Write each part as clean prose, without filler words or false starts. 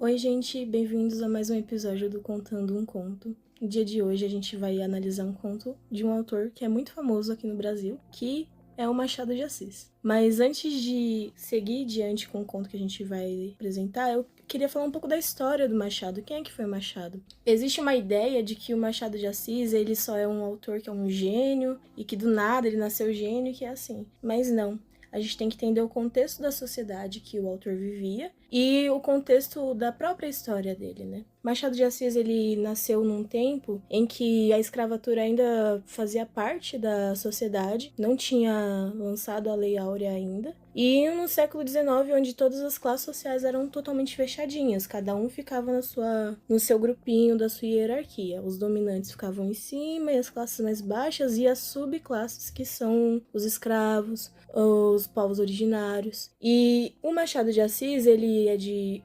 Oi, gente, bem-vindos a mais um episódio do Contando um Conto. No dia de hoje a gente vai analisar um conto de um autor que é muito famoso aqui no Brasil, que é o Machado de Assis. Mas antes de seguir diante com o conto que a gente vai apresentar, eu queria falar um pouco da história do Machado. Quem é que foi o Machado? Existe uma ideia de que o Machado de Assis, ele só é um autor que é um gênio e que do nada ele nasceu gênio e que é assim. Mas não. A gente tem que entender o contexto da sociedade que o autor vivia e o contexto da própria história dele, né? Machado de Assis, ele nasceu num tempo em que a escravatura ainda fazia parte da sociedade, não tinha lançado a Lei Áurea ainda, e no século XIX, onde todas as classes sociais eram totalmente fechadinhas, cada um ficava no seu grupinho da sua hierarquia. Os dominantes ficavam em cima e as classes mais baixas e as subclasses, que são os escravos, os povos originários. E o Machado de Assis, ele é de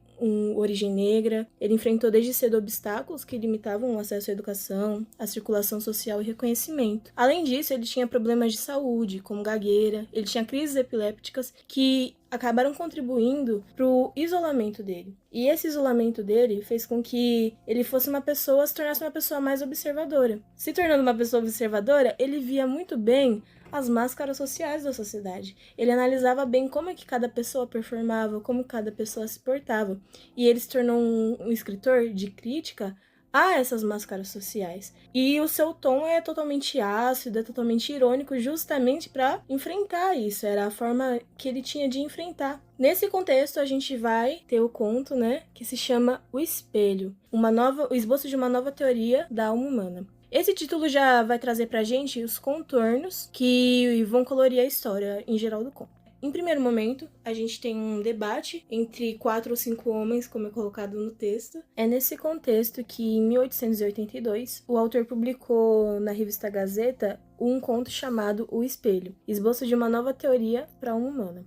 origem negra, ele enfrentou desde cedo obstáculos que limitavam o acesso à educação, à circulação social e reconhecimento. Além disso, ele tinha problemas de saúde, como gagueira, ele tinha crises epilépticas que acabaram contribuindo para o isolamento dele. E esse isolamento dele fez com que ele se tornasse uma pessoa mais observadora. Se tornando uma pessoa observadora, ele via muito bem as máscaras sociais da sociedade. Ele analisava bem como é que cada pessoa performava, como cada pessoa se portava. E ele se tornou um escritor de crítica a essas máscaras sociais. E o seu tom é totalmente ácido, é totalmente irônico, justamente para enfrentar isso. Era a forma que ele tinha de enfrentar. Nesse contexto, a gente vai ter o conto, né, que se chama O Espelho, o esboço de uma nova teoria da alma humana. Esse título já vai trazer pra gente os contornos que vão colorir a história em geral do conto. Em primeiro momento, a gente tem um debate entre 4 ou 5 homens, como é colocado no texto. É nesse contexto que, em 1882, o autor publicou na revista Gazeta um conto chamado O Espelho, esboço de uma nova teoria para a alma humana.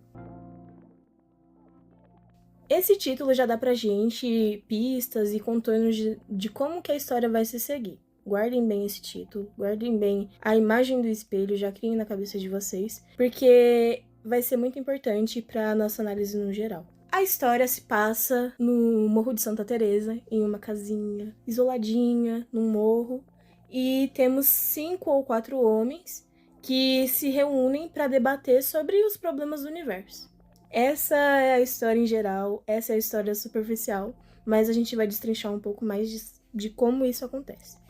Esse título já dá pra gente pistas e contornos de como que a história vai se seguir. Guardem bem esse título, guardem bem a imagem do espelho, já criem na cabeça de vocês, porque vai ser muito importante para a nossa análise no geral. A história se passa no Morro de Santa Teresa, em uma casinha isoladinha, num morro, e temos 5 ou 4 homens que se reúnem para debater sobre os problemas do universo. Essa é a história em geral, essa é a história superficial, mas a gente vai destrinchar um pouco mais de como isso acontece.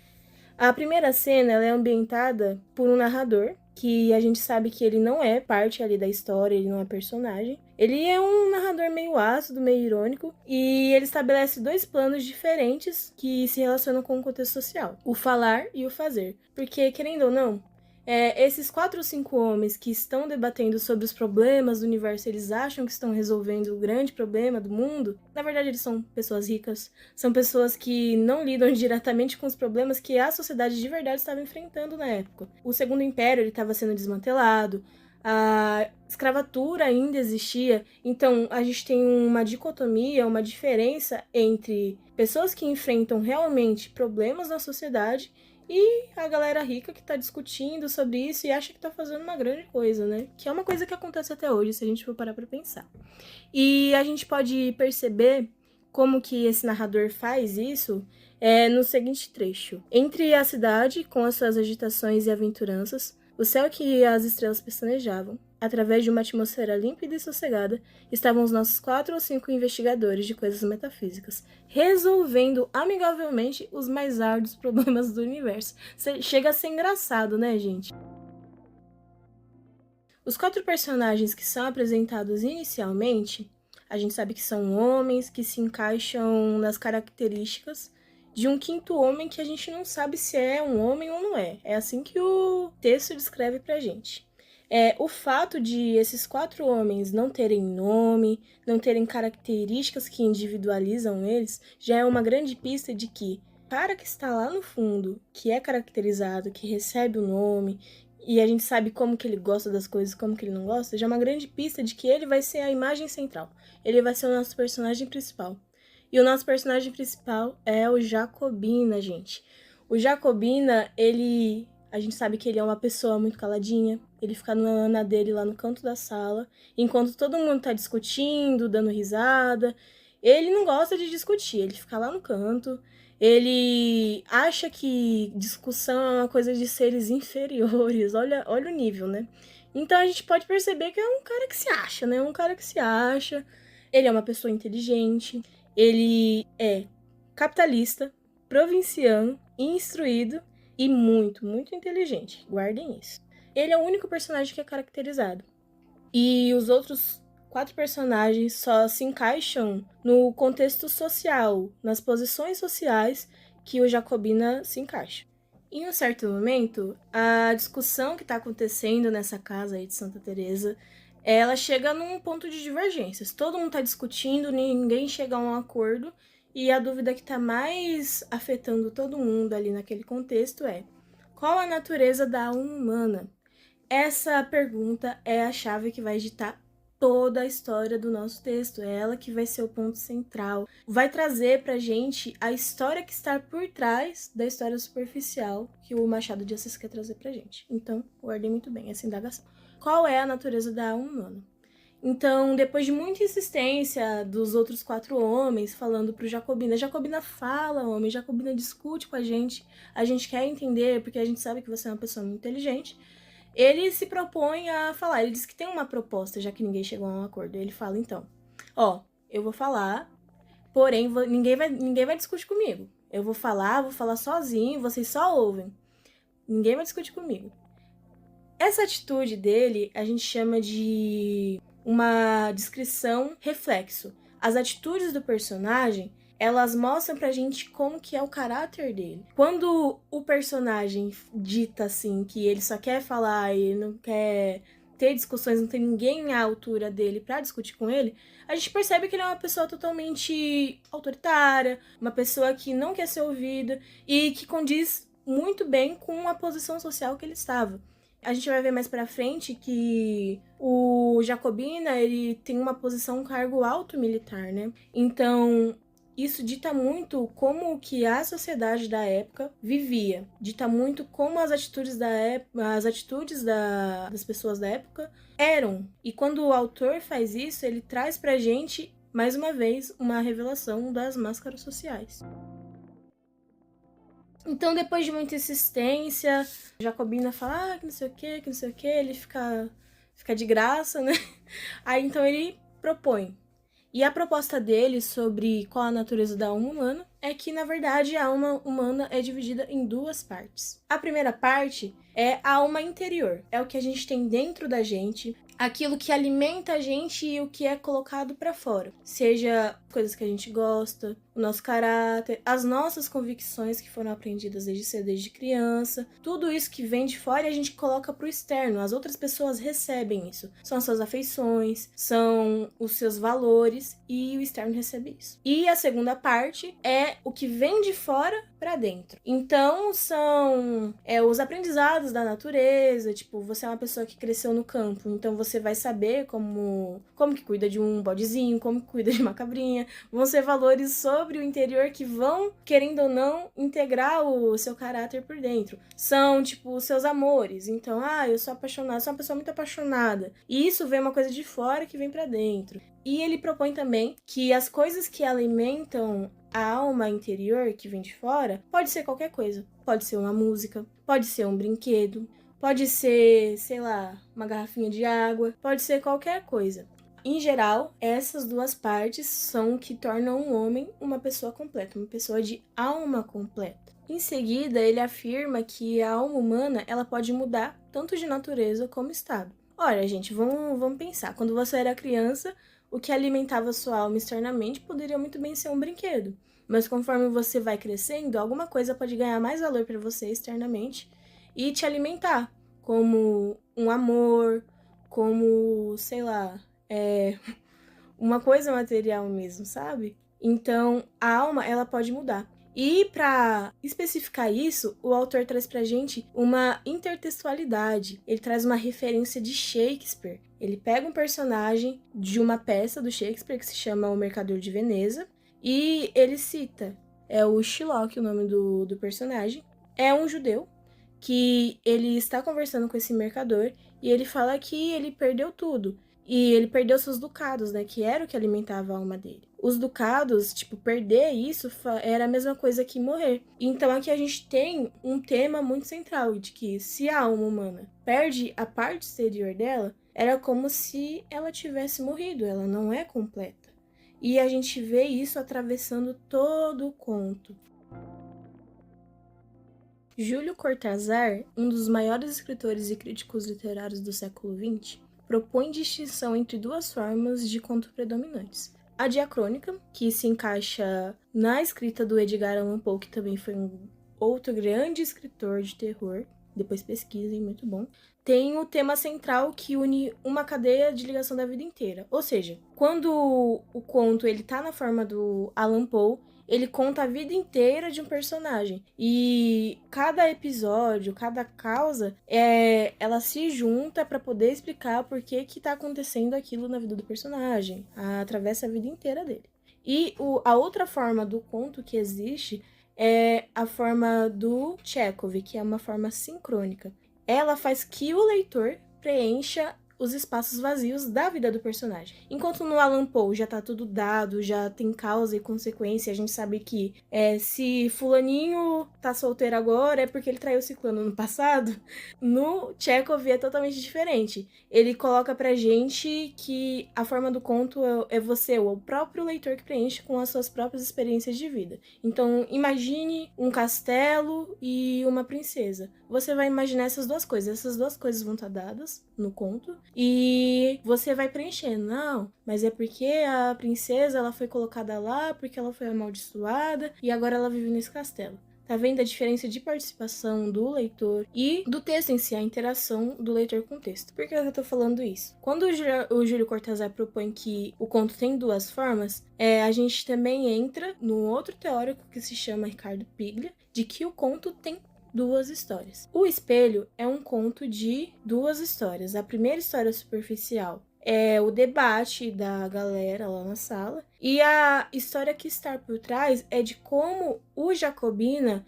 A primeira cena ela é ambientada por um narrador, que a gente sabe que ele não é parte ali da história, ele não é personagem. Ele é um narrador meio ácido, meio irônico, e ele estabelece 2 planos diferentes que se relacionam com o contexto social, o falar e o fazer. Porque, querendo ou não, esses 4 ou 5 homens que estão debatendo sobre os problemas do universo, eles acham que estão resolvendo o grande problema do mundo. Na verdade, eles são pessoas ricas, são pessoas que não lidam diretamente com os problemas que a sociedade de verdade estava enfrentando na época. O Segundo Império estava sendo desmantelado, a escravatura ainda existia, então a gente tem uma dicotomia, uma diferença entre pessoas que enfrentam realmente problemas na sociedade e a galera rica que tá discutindo sobre isso e acha que tá fazendo uma grande coisa, né? Que é uma coisa que acontece até hoje, se a gente for parar pra pensar. E a gente pode perceber como que esse narrador faz isso no seguinte trecho. Entre a cidade, com as suas agitações e aventuranças, o céu que as estrelas pestanejavam, através de uma atmosfera límpida e sossegada, estavam os nossos 4 ou 5 investigadores de coisas metafísicas, resolvendo amigavelmente os mais árduos problemas do universo. Chega a ser engraçado, né, gente? Os 4 personagens que são apresentados inicialmente, a gente sabe que são homens que se encaixam nas características de um 5º homem que a gente não sabe se é um homem ou não é. É assim que o texto descreve pra gente. O fato de esses 4 homens não terem nome, não terem características que individualizam eles, já é uma grande pista de que o cara que está lá no fundo, que é caracterizado, que recebe o nome, e a gente sabe como que ele gosta das coisas, como que ele não gosta, já é uma grande pista de que ele vai ser a imagem central. Ele vai ser o nosso personagem principal. E o nosso personagem principal é o Jacobina, gente. O Jacobina, a gente sabe que ele é uma pessoa muito caladinha, ele fica na dele lá no canto da sala, enquanto todo mundo tá discutindo, dando risada, Ele não gosta de discutir, ele fica lá no canto, ele acha que discussão é uma coisa de seres inferiores, olha o nível, né? Então a gente pode perceber que é um cara que se acha, né? Um cara que se acha, ele é uma pessoa inteligente, ele é capitalista, provinciano, instruído e muito, muito inteligente. Guardem isso. Ele é o único personagem que é caracterizado. E os outros 4 personagens só se encaixam no contexto social, nas posições sociais que o Jacobina se encaixa. Em um certo momento, a discussão que está acontecendo nessa casa aí de Santa Teresa, ela chega num ponto de divergências. Todo mundo está discutindo, ninguém chega a um acordo, e a dúvida que está mais afetando todo mundo ali naquele contexto é: qual a natureza da alma humana? Essa pergunta é a chave que vai ditar toda a história do nosso texto. É ela que vai ser o ponto central. Vai trazer pra gente a história que está por trás da história superficial que o Machado de Assis quer trazer pra gente. Então, guardei muito bem essa indagação. Qual é a natureza da alma humana? Então, depois de muita insistência dos outros 4 homens falando pro Jacobina, Jacobina fala, homem, Jacobina discute com a gente quer entender, porque a gente sabe que você é uma pessoa muito inteligente. Ele se propõe a falar, ele diz que tem uma proposta, já que ninguém chegou a um acordo. Ele fala, então, eu vou falar, porém ninguém vai discutir comigo. Eu vou falar sozinho, vocês só ouvem. Ninguém vai discutir comigo. Essa atitude dele, a gente chama de uma descrição reflexo. As atitudes do personagem, elas mostram pra gente como que é o caráter dele. Quando o personagem dita assim, que ele só quer falar e não quer ter discussões, não tem ninguém à altura dele pra discutir com ele, a gente percebe que ele é uma pessoa totalmente autoritária, uma pessoa que não quer ser ouvida e que condiz muito bem com a posição social que ele estava. A gente vai ver mais pra frente que o Jacobina, ele tem uma posição, um cargo alto militar, né? Então, isso dita muito como que a sociedade da época vivia. Dita muito como as atitudes das pessoas da época eram. E quando o autor faz isso, ele traz pra gente, mais uma vez, uma revelação das máscaras sociais. Então, depois de muita insistência, Jacobina fala, que não sei o que, ele fica de graça, né? Aí, então, ele propõe. E a proposta dele sobre qual a natureza da alma humana é que, na verdade, a alma humana é dividida em 2 partes. A primeira parte é a alma interior. É o que a gente tem dentro da gente, aquilo que alimenta a gente e o que é colocado para fora. Seja coisas que a gente gosta, o nosso caráter, as nossas convicções que foram aprendidas desde cedo, desde criança. Tudo isso que vem de fora e a gente coloca pro externo. As outras pessoas recebem isso. São as suas afeições, são os seus valores e o externo recebe isso. E a segunda parte é o que vem de fora para dentro. Então são os aprendizados da natureza, tipo, você é uma pessoa que cresceu no campo, então você vai saber como que cuida de um bodezinho, como que cuida de uma cabrinha. Vão ser valores sobre o interior que vão, querendo ou não, integrar o seu caráter por dentro. São, tipo, os seus amores. Então, eu sou apaixonada, sou uma pessoa muito apaixonada. E isso vem uma coisa de fora que vem para dentro. E ele propõe também que as coisas que alimentam a alma interior que vem de fora pode ser qualquer coisa. Pode ser uma música, pode ser um brinquedo, pode ser, sei lá, uma garrafinha de água, pode ser qualquer coisa. Em geral, essas 2 partes são o que tornam um homem uma pessoa completa, uma pessoa de alma completa. Em seguida, ele afirma que a alma humana ela pode mudar tanto de natureza como estado. Olha, gente, vamos pensar. Quando você era criança, o que alimentava sua alma externamente poderia muito bem ser um brinquedo. Mas conforme você vai crescendo, alguma coisa pode ganhar mais valor para você externamente e te alimentar, como um amor, como, sei lá, uma coisa material mesmo, sabe? Então, a alma, ela pode mudar. E para especificar isso, o autor traz pra gente uma intertextualidade. Ele traz uma referência de Shakespeare. Ele pega um personagem de uma peça do Shakespeare que se chama O Mercador de Veneza e ele cita, é o Shylock o nome do personagem. É um judeu que ele está conversando com esse mercador e ele fala que ele perdeu tudo. E ele perdeu seus ducados, né? Que era o que alimentava a alma dele. Os ducados, tipo, perder isso era a mesma coisa que morrer. Então aqui a gente tem um tema muito central de que se a alma humana perde a parte exterior dela, era como se ela tivesse morrido, ela não é completa. E a gente vê isso atravessando todo o conto. Júlio Cortázar, um dos maiores escritores e críticos literários do século XX, propõe distinção entre duas formas de conto predominantes. A diacrônica, que se encaixa na escrita do Edgar Allan Poe, que também foi um outro grande escritor de terror, depois pesquisem, muito bom, tem o tema central que une uma cadeia de ligação da vida inteira. Ou seja, quando o conto ele tá na forma do Allan Poe, ele conta a vida inteira de um personagem. E cada episódio, cada causa, ela se junta para poder explicar por que tá acontecendo aquilo na vida do personagem. Atravessa a vida inteira dele. E a outra forma do conto que existe é a forma do Chekhov, que é uma forma sincrônica. Ela faz que o leitor preencha os espaços vazios da vida do personagem. Enquanto no Allan Poe já tá tudo dado, já tem causa e consequência, a gente sabe que se fulaninho tá solteiro agora é porque ele traiu ciclano no passado. No Chekhov é totalmente diferente. Ele coloca pra gente que a forma do conto é você, o próprio leitor que preenche com as suas próprias experiências de vida. Então, imagine um castelo e uma princesa. Você vai imaginar essas duas coisas vão estar dadas no conto e você vai preenchendo. Não, mas é porque a princesa ela foi colocada lá porque ela foi amaldiçoada e agora ela vive nesse castelo. Tá vendo a diferença de participação do leitor e do texto em si, a interação do leitor com o texto? Por que eu tô falando isso? Quando o Júlio Cortázar propõe que o conto tem duas formas, a gente também entra num outro teórico que se chama Ricardo Piglia, de que o conto tem duas histórias. O Espelho é um conto de duas histórias. A primeira história superficial é o debate da galera lá na sala. E a história que está por trás é de como o Jacobina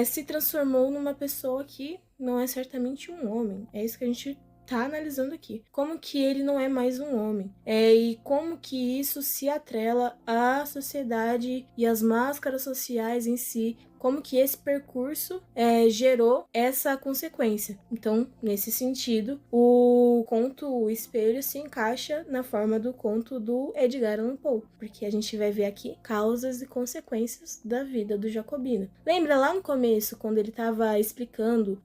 se transformou numa pessoa que não é certamente um homem. É isso que a gente tá analisando aqui. Como que ele não é mais um homem. E como que isso se atrela à sociedade e às máscaras sociais em si. Como que esse percurso gerou essa consequência. Então, nesse sentido, o conto O Espelho se encaixa na forma do conto do Edgar Allan Poe, porque a gente vai ver aqui causas e consequências da vida do Jacobina. Lembra lá no começo, quando ele estava explicando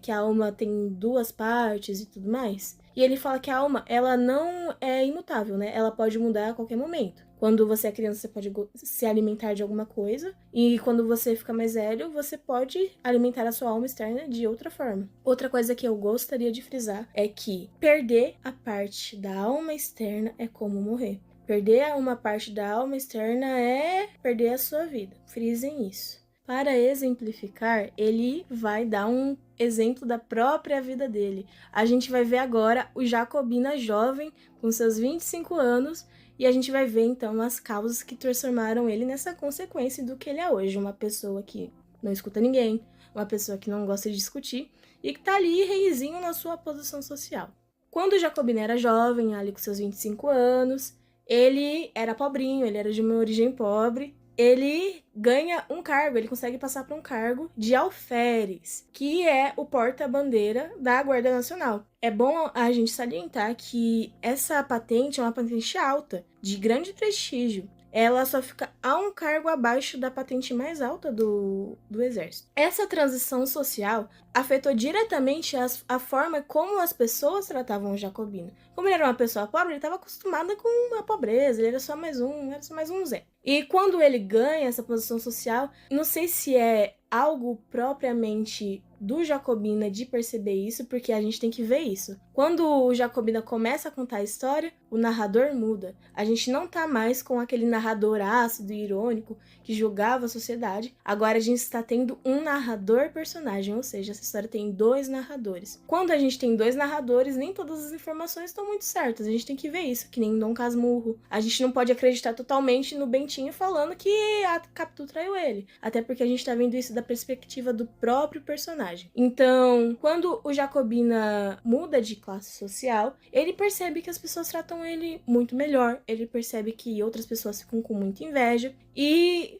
que a alma tem duas partes e tudo mais? E ele fala que a alma, ela não é imutável, né? Ela pode mudar a qualquer momento. Quando você é criança, você pode se alimentar de alguma coisa. E quando você fica mais velho, você pode alimentar a sua alma externa de outra forma. Outra coisa que eu gostaria de frisar é que perder a parte da alma externa é como morrer. Perder uma parte da alma externa é perder a sua vida. Frisem isso. Para exemplificar, ele vai dar um exemplo da própria vida dele. A gente vai ver agora o Jacobina jovem, com seus 25 anos, e a gente vai ver, então, as causas que transformaram ele nessa consequência do que ele é hoje. Uma pessoa que não escuta ninguém, uma pessoa que não gosta de discutir e que tá ali reizinho na sua posição social. Quando o Jacobina era jovem, ali com seus 25 anos, ele era pobrinho, ele era de uma origem pobre. Ele ganha um cargo, ele consegue passar para um cargo de alferes, que é o porta-bandeira da Guarda Nacional. É bom a gente salientar que essa patente é uma patente alta, de grande prestígio. Ela só fica a um cargo abaixo da patente mais alta do Exército. Essa transição social afetou diretamente a forma como as pessoas tratavam o Jacobina. Como ele era uma pessoa pobre, ele estava acostumado com a pobreza, ele era só mais um Zé. E quando ele ganha essa posição social, não sei se é algo propriamente do Jacobina de perceber isso, porque a gente tem que ver isso. Quando o Jacobina começa a contar a história, o narrador muda. A gente não tá mais com aquele narrador ácido e irônico que julgava a sociedade. Agora a gente está tendo um narrador personagem, ou seja, essa história tem dois narradores. Quando a gente tem dois narradores, nem todas as informações estão muito certas. A gente tem que ver isso, que nem Dom Casmurro. A gente não pode acreditar totalmente no Bentinho falando que a Capitu traiu ele. Até porque a gente tá vendo isso da perspectiva do próprio personagem. vantagem. Então, quando o Jacobina muda de classe social, ele percebe que as pessoas tratam ele muito melhor, ele percebe que outras pessoas ficam com muita inveja, e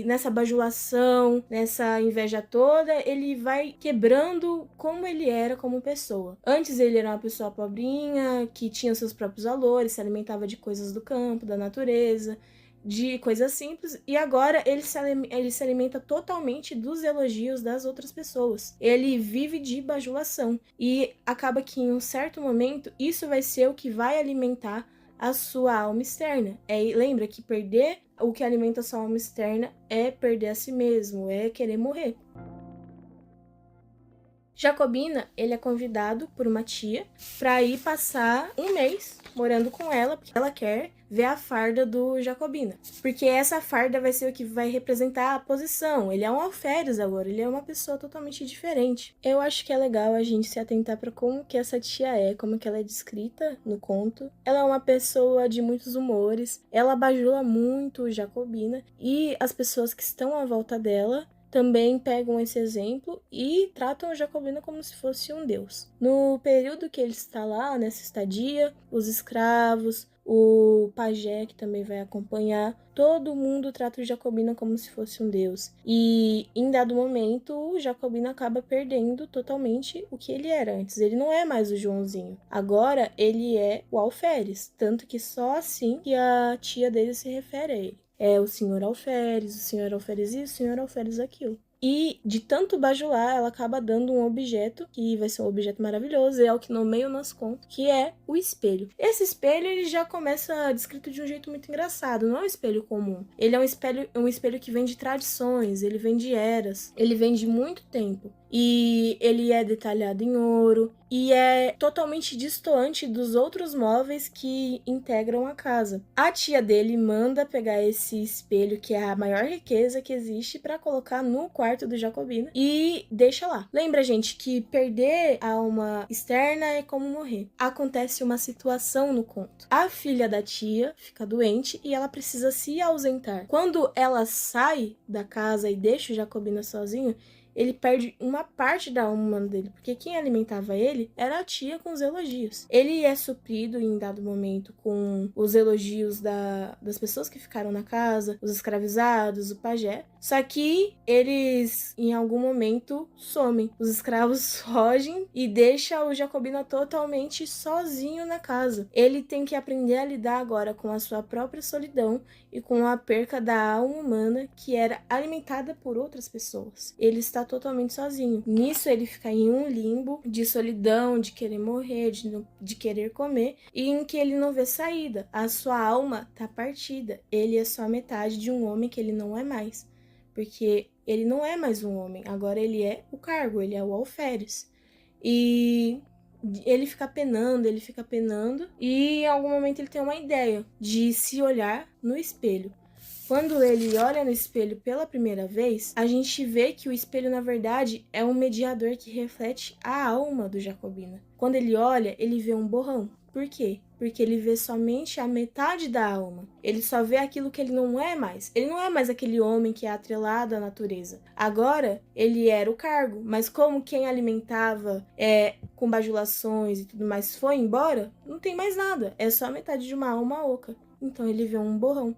nessa bajulação, nessa inveja toda, ele vai quebrando como ele era como pessoa. Antes ele era uma pessoa pobrinha, que tinha seus próprios valores, se alimentava de coisas do campo, da natureza, de coisas simples, e agora ele se alimenta totalmente dos elogios das outras pessoas. Ele vive de bajulação, e acaba que em um certo momento isso vai ser o que vai alimentar a sua alma externa. Lembra que perder o que alimenta a sua alma externa é perder a si mesmo, é querer morrer. Jacobina, ele é convidado por uma tia para ir passar um mês morando com ela, porque ela quer ver a farda do Jacobina. Porque essa farda vai ser o que vai representar a posição. Ele é um alferes agora, ele é uma pessoa totalmente diferente. Eu acho que é legal a gente se atentar para como que essa tia é, como que ela é descrita no conto. Ela é uma pessoa de muitos humores, ela bajula muito Jacobina, e as pessoas que estão à volta dela também pegam esse exemplo e tratam o Jacobina como se fosse um deus. No período que ele está lá, nessa estadia, os escravos, o pajé, que também vai acompanhar, todo mundo trata o Jacobina como se fosse um deus. E em dado momento, o Jacobina acaba perdendo totalmente o que ele era antes. Ele não é mais o Joãozinho. Agora ele é o alferes, tanto que só assim que a tia dele se refere a ele. É o senhor alferes isso, o senhor alferes aquilo. E de tanto bajular, ela acaba dando um objeto, que vai ser um objeto maravilhoso, e é o que nomeia o nosso conto, que é o espelho. Esse espelho, ele já começa descrito de um jeito muito engraçado, não é um espelho comum. Ele é um espelho que vem de tradições, ele vem de eras, ele vem de muito tempo. E ele é detalhado em ouro, e é totalmente distoante dos outros móveis que integram a casa. A tia dele manda pegar esse espelho, que é a maior riqueza que existe, para colocar no quarto do Jacobina e deixa lá. Lembra, gente, que perder a alma externa é como morrer. Acontece uma situação no conto. A filha da tia fica doente e ela precisa se ausentar. Quando ela sai da casa e deixa o Jacobina sozinho, ele perde uma parte da alma dele, porque quem alimentava ele era a tia com os elogios. Ele é suprido em dado momento com os elogios das pessoas que ficaram na casa, os escravizados, o pajé, só que eles em algum momento somem. Os escravos fogem e deixam o Jacobina totalmente sozinho na casa. Ele tem que aprender a lidar agora com a sua própria solidão e com a perca da alma humana que era alimentada por outras pessoas. Ele está totalmente sozinho. Nisso ele fica em um limbo de solidão, de querer morrer, de querer comer, e em que ele não vê saída. A sua alma tá partida. Ele é só metade de um homem que ele não é mais. Porque ele não é mais um homem. Agora ele é o cargo, ele é o alferes. E ele fica penando, e em algum momento ele tem uma ideia de se olhar no espelho. Quando ele olha no espelho pela primeira vez, a gente vê que o espelho, na verdade, é um mediador que reflete a alma do Jacobina. Quando ele olha, ele vê um borrão. Por quê? Porque ele vê somente a metade da alma. Ele só vê aquilo que ele não é mais. Ele não é mais aquele homem que é atrelado à natureza. Agora, ele era o cargo, mas como quem alimentava com bajulações e tudo mais foi embora, não tem mais nada. É só a metade de uma alma oca. Então ele vê um borrão.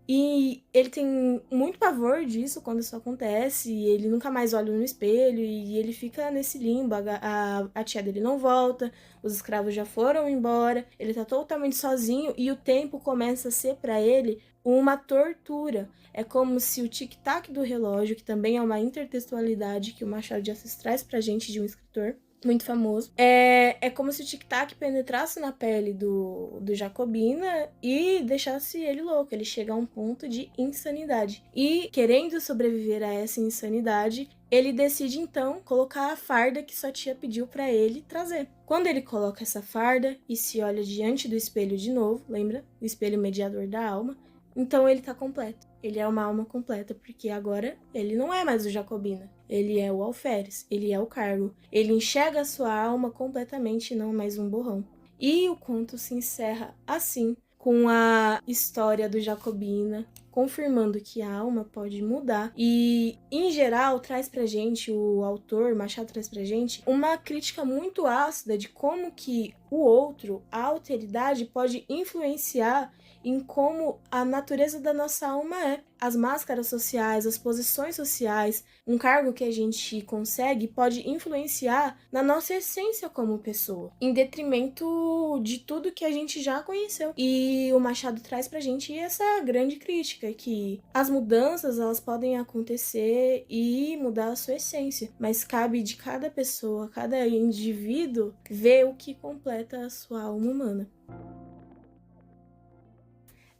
E ele tem muito pavor disso quando isso acontece, e ele nunca mais olha no espelho, e ele fica nesse limbo. A tia dele não volta, os escravos já foram embora, ele tá totalmente sozinho, e o tempo começa a ser para ele uma tortura. É como se o tic-tac do relógio, que também é uma intertextualidade que o Machado de Assis traz pra gente de um escritor muito famoso. É como se o tic-tac penetrasse na pele do Jacobina e deixasse ele louco. Ele chega a um ponto de insanidade. E, querendo sobreviver a essa insanidade, ele decide, então, colocar a farda que sua tia pediu para ele trazer. Quando ele coloca essa farda e se olha diante do espelho de novo, lembra? O espelho mediador da alma. Então ele tá completo. Ele é uma alma completa, porque agora ele não é mais o Jacobina. Ele é o alferes, ele é o cargo. Ele enxerga a sua alma completamente, não mais um borrão. E o conto se encerra assim, com a história do Jacobina, confirmando que a alma pode mudar. E, em geral, traz pra gente, o autor, Machado traz pra gente, uma crítica muito ácida de como que o outro, a alteridade, pode influenciar em como a natureza da nossa alma é. As máscaras sociais, as posições sociais, um cargo que a gente consegue pode influenciar na nossa essência como pessoa, em detrimento de tudo que a gente já conheceu. E o Machado traz pra gente essa grande crítica, que as mudanças, elas podem acontecer e mudar a sua essência, mas cabe de cada pessoa, cada indivíduo, ver o que completa a sua alma humana.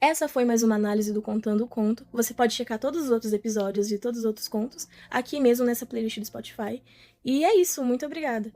Essa foi mais uma análise do Contando o Conto. Você pode checar todos os outros episódios e todos os outros contos aqui mesmo nessa playlist do Spotify. E é isso, muito obrigada!